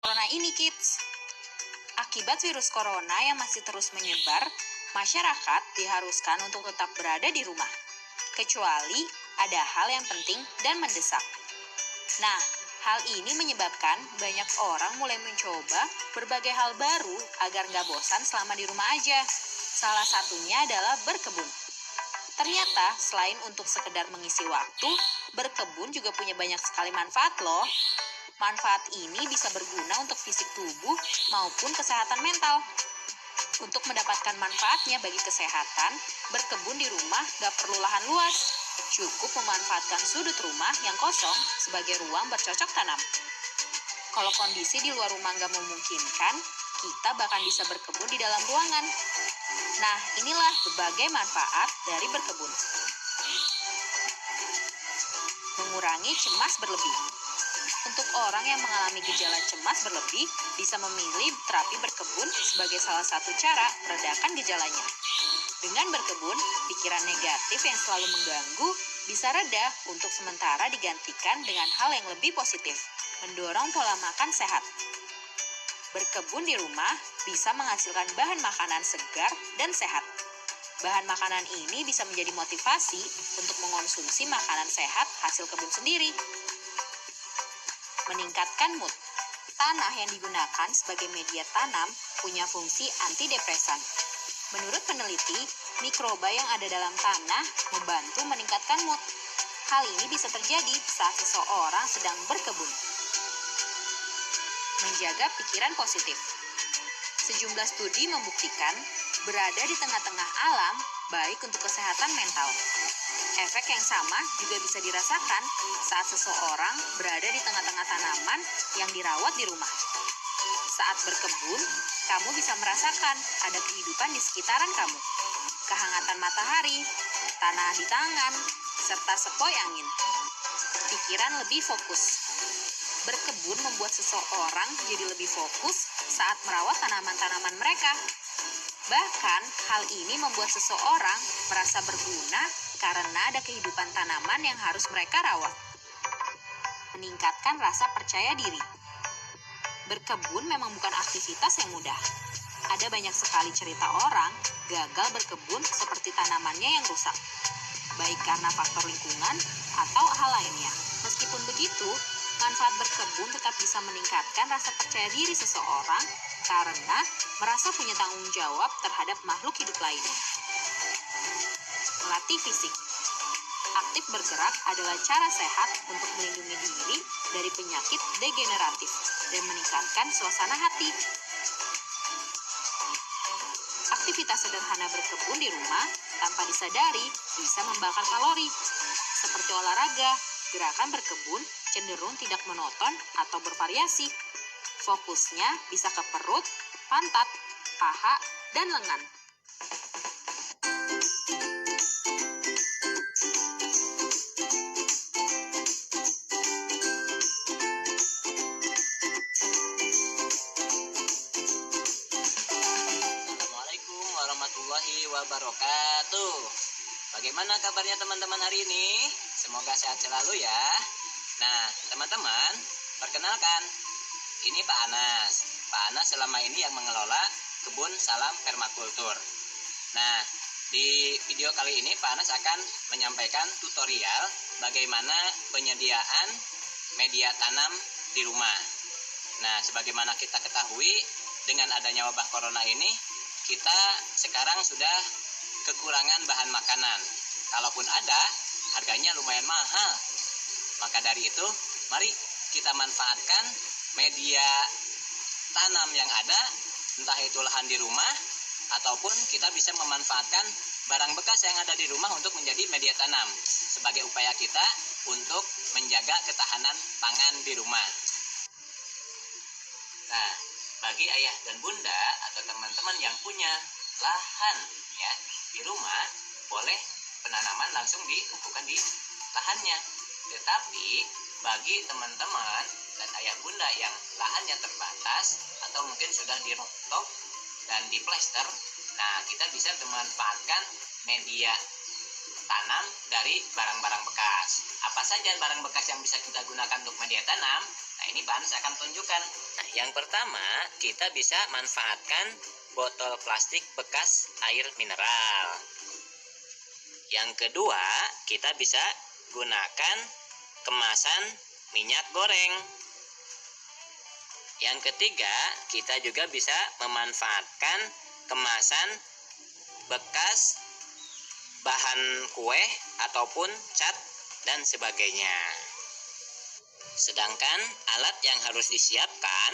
Corona ini, kids. Akibat virus corona yang masih terus menyebar, masyarakat diharuskan untuk tetap berada di rumah, kecuali ada hal yang penting dan mendesak. Nah, hal ini menyebabkan banyak orang mulai mencoba berbagai hal baru agar nggak bosan selama di rumah aja. Salah satunya adalah berkebun. Ternyata selain untuk sekedar mengisi waktu, berkebun juga punya banyak sekali manfaat loh. Manfaat ini bisa berguna untuk fisik tubuh maupun kesehatan mental. Untuk mendapatkan manfaatnya bagi kesehatan, berkebun di rumah gak perlu lahan luas. Cukup memanfaatkan sudut rumah yang kosong sebagai ruang bercocok tanam. Kalau kondisi di luar rumah gak memungkinkan, kita bahkan bisa berkebun di dalam ruangan. Nah, inilah berbagai manfaat dari berkebun. Mengurangi cemas berlebih. Untuk orang yang mengalami gejala cemas berlebih, bisa memilih terapi berkebun sebagai salah satu cara meredakan gejalanya. Dengan berkebun, pikiran negatif yang selalu mengganggu bisa reda untuk sementara digantikan dengan hal yang lebih positif, mendorong pola makan sehat. Berkebun di rumah bisa menghasilkan bahan makanan segar dan sehat. Bahan makanan ini bisa menjadi motivasi untuk mengonsumsi makanan sehat hasil kebun sendiri. Meningkatkan mood. Tanah yang digunakan sebagai media tanam punya fungsi antidepresan. Menurut peneliti, mikroba yang ada dalam tanah membantu meningkatkan mood. Hal ini bisa terjadi saat seseorang sedang berkebun. Menjaga pikiran positif. Sejumlah studi membuktikan berada di tengah-tengah alam baik untuk kesehatan mental. Efek yang sama juga bisa dirasakan saat seseorang berada di tengah-tengah tanaman yang dirawat di rumah. Saat berkebun, kamu bisa merasakan ada kehidupan di sekitaran kamu. Kehangatan matahari, tanah di tangan, serta sepoi angin. Pikiran lebih fokus. Berkebun membuat seseorang jadi lebih fokus saat merawat tanaman-tanaman mereka. Bahkan, hal ini membuat seseorang merasa berguna karena ada kehidupan tanaman yang harus mereka rawat. Meningkatkan rasa percaya diri. Berkebun memang bukan aktivitas yang mudah. Ada banyak sekali cerita orang gagal berkebun seperti tanamannya yang rusak, baik karena faktor lingkungan atau hal lainnya. Meskipun begitu, manfaat berkebun tetap bisa meningkatkan rasa percaya diri seseorang karena merasa punya tanggung jawab terhadap makhluk hidup lainnya. Melatih fisik. Aktif bergerak adalah cara sehat untuk melindungi diri dari penyakit degeneratif dan meningkatkan suasana hati. Aktivitas sederhana berkebun di rumah tanpa disadari bisa membakar kalori. Seperti olahraga, gerakan berkebun cenderung tidak monoton atau bervariasi. Fokusnya bisa ke perut, pantat, paha, dan lengan. Assalamualaikum warahmatullahi wabarakatuh. Bagaimana kabarnya teman-teman hari ini? Semoga sehat selalu ya. Nah, teman-teman, perkenalkan, ini Pak Anas. Pak Anas selama ini yang mengelola kebun Salam Permakultur. Nah, di video kali ini Pak Anas akan menyampaikan tutorial bagaimana penyediaan media tanam di rumah. Nah, sebagaimana kita ketahui, dengan adanya wabah corona ini, kita sekarang sudah kekurangan bahan makanan. Kalaupun ada, harganya lumayan mahal. Maka dari itu, mari kita manfaatkan media tanam yang ada, entah itu lahan di rumah, ataupun kita bisa memanfaatkan barang bekas yang ada di rumah untuk menjadi media tanam, sebagai upaya kita untuk menjaga ketahanan pangan di rumah. Nah, bagi ayah dan bunda atau teman-teman yang punya lahan ya di rumah, boleh penanaman langsung dilakukan di lahannya. Tetapi bagi teman-teman dan ayah bunda yang lahannya terbatas atau mungkin sudah di rooftop dan di plester, nah kita bisa memanfaatkan media tanam dari barang-barang bekas. Apa saja barang bekas yang bisa kita gunakan untuk media tanam? Nah, Nah, ini Pak Anis akan tunjukkan. Nah, yang pertama, kita bisa manfaatkan botol plastik bekas air mineral. Yang kedua, kita bisa gunakan kemasan minyak goreng. Yang ketiga, kita juga bisa memanfaatkan kemasan bekas bahan kue ataupun cat dan sebagainya. Sedangkan alat yang harus disiapkan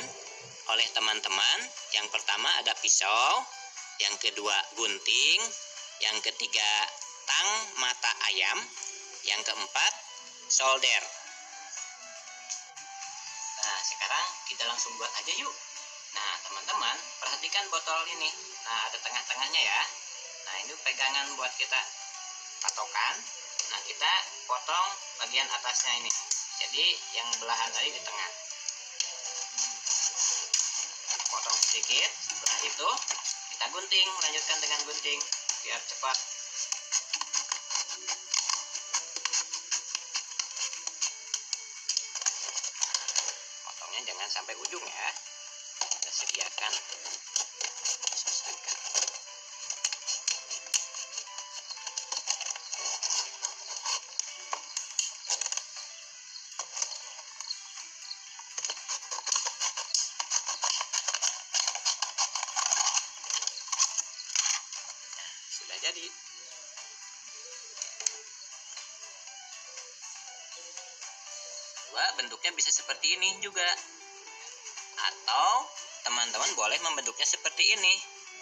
oleh teman-teman, yang pertama ada pisau, yang kedua gunting, yang ketiga tang mata ayam, yang keempat solder. Nah, sekarang kita langsung buat aja yuk. Nah, teman-teman, perhatikan botol ini. Nah, ada tengah-tengahnya ya. Nah, ini pegangan buat kita patokan. Nah, kita potong bagian atasnya ini. Jadi, yang belahan tadi di tengah. Potong sedikit. Setelah itu, kita gunting. Lanjutkan dengan gunting biar cepat. Potongnya jangan sampai ujung ya. Kita sediakan. Selesaikan. Sudah jadi. Dua, bentuknya bisa seperti ini juga. Atau teman-teman boleh membentuknya seperti ini.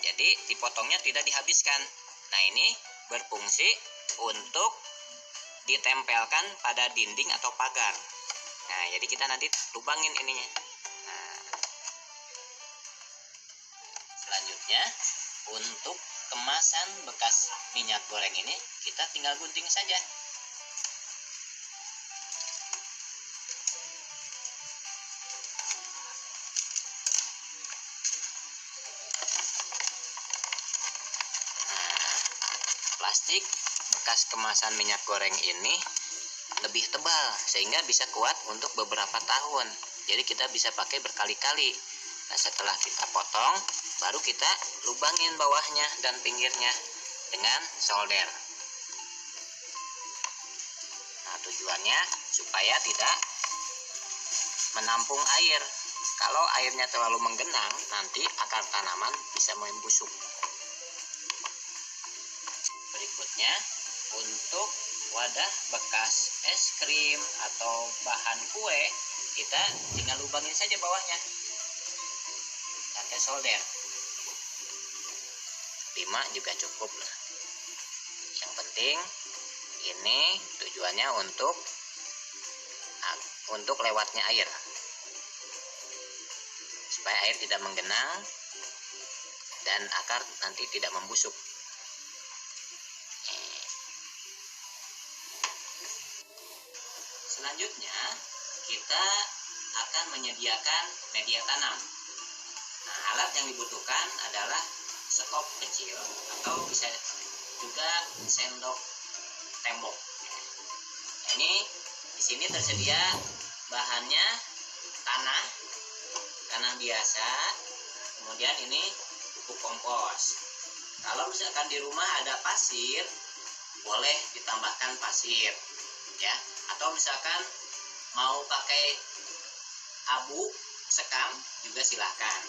Jadi dipotongnya tidak dihabiskan. Nah, ini berfungsi untuk ditempelkan pada dinding atau pagar. Nah, jadi kita nanti lubangin ininya. Nah, selanjutnya untuk kemasan bekas minyak goreng ini kita tinggal gunting saja. Plastik bekas kemasan minyak goreng ini lebih tebal sehingga bisa kuat untuk beberapa tahun. Jadi kita bisa pakai berkali-kali. Nah, setelah kita potong, baru kita lubangin bawahnya dan pinggirnya dengan solder. Nah, tujuannya supaya tidak menampung air. Kalau airnya terlalu menggenang, nanti akar tanaman bisa membusuk. Berikutnya, untuk wadah bekas es krim atau bahan kue, kita tinggal lubangin saja bawahnya pakai solder. 5 juga cukup lah. Yang penting ini tujuannya untuk lewatnya air, supaya air tidak menggenang dan akar nanti tidak membusuk. Selanjutnya, kita akan menyediakan media tanam. Nah, alat yang dibutuhkan adalah sekop kecil atau bisa juga sendok tembok. Nah, ini di sini tersedia bahannya tanah biasa, kemudian ini pupuk kompos. Kalau misalkan di rumah ada pasir, boleh ditambahkan pasir, ya. Atau misalkan mau pakai abu sekam juga silahkan.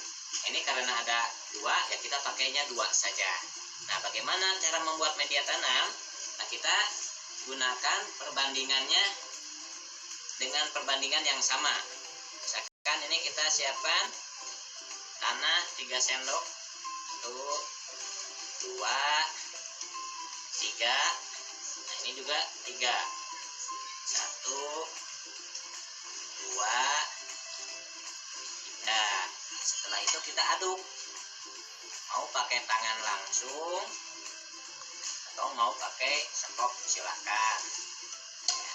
Ini karena ada 2, ya kita pakainya 2 saja. Nah, bagaimana cara membuat media tanam? Nah, kita gunakan perbandingannya dengan perbandingan yang sama. Misalkan ini kita siapkan tanah 3 sendok. 1, 2, 3. Nah, ini juga 3. 1, 2, 3. Setelah itu kita aduk. Mau pakai tangan langsung atau mau pakai sekop silakan. Ya.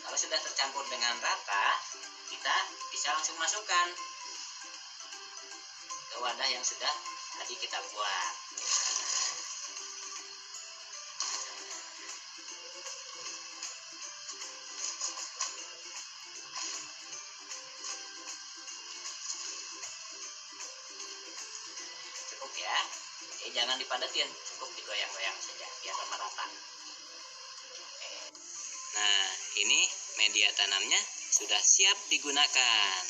Kalau sudah tercampur dengan rata, kita bisa langsung masukkan ke wadah yang sudah tadi kita buat. ya. Oke, jangan dipadetin, cukup digoyang-goyang saja biar merata. Nah, ini media tanamnya sudah siap digunakan.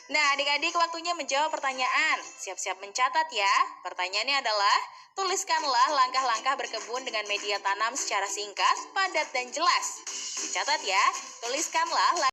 Nah, adik-adik waktunya menjawab pertanyaan. Siap-siap mencatat ya. Pertanyaannya adalah, tuliskanlah langkah-langkah berkebun dengan media tanam secara singkat, padat, dan jelas. Dicatat ya, tuliskanlah